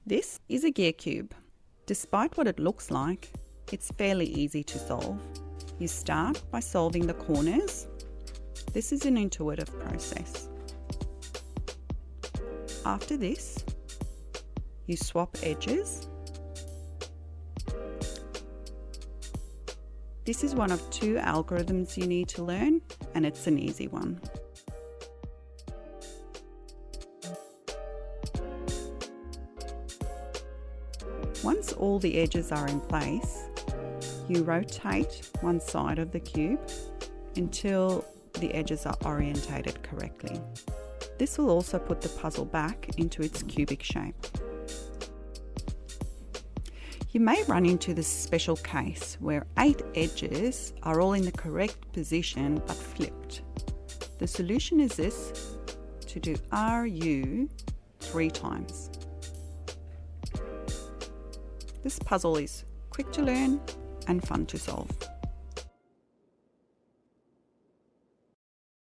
This is a gear cube. Despite what it looks like, it's fairly easy to solve. You start by solving the corners. This is an intuitive process. After this, you swap edges. This is one of 2 algorithms you need to learn, and it's an easy one. Once all the edges are in place, you rotate one side of the cube until the edges are orientated correctly. This will also put the puzzle back into its cubic shape. You may run into this special case where 8 edges are all in the correct position but flipped. The solution is this: to do RU 3 times. This puzzle is quick to learn and fun to solve.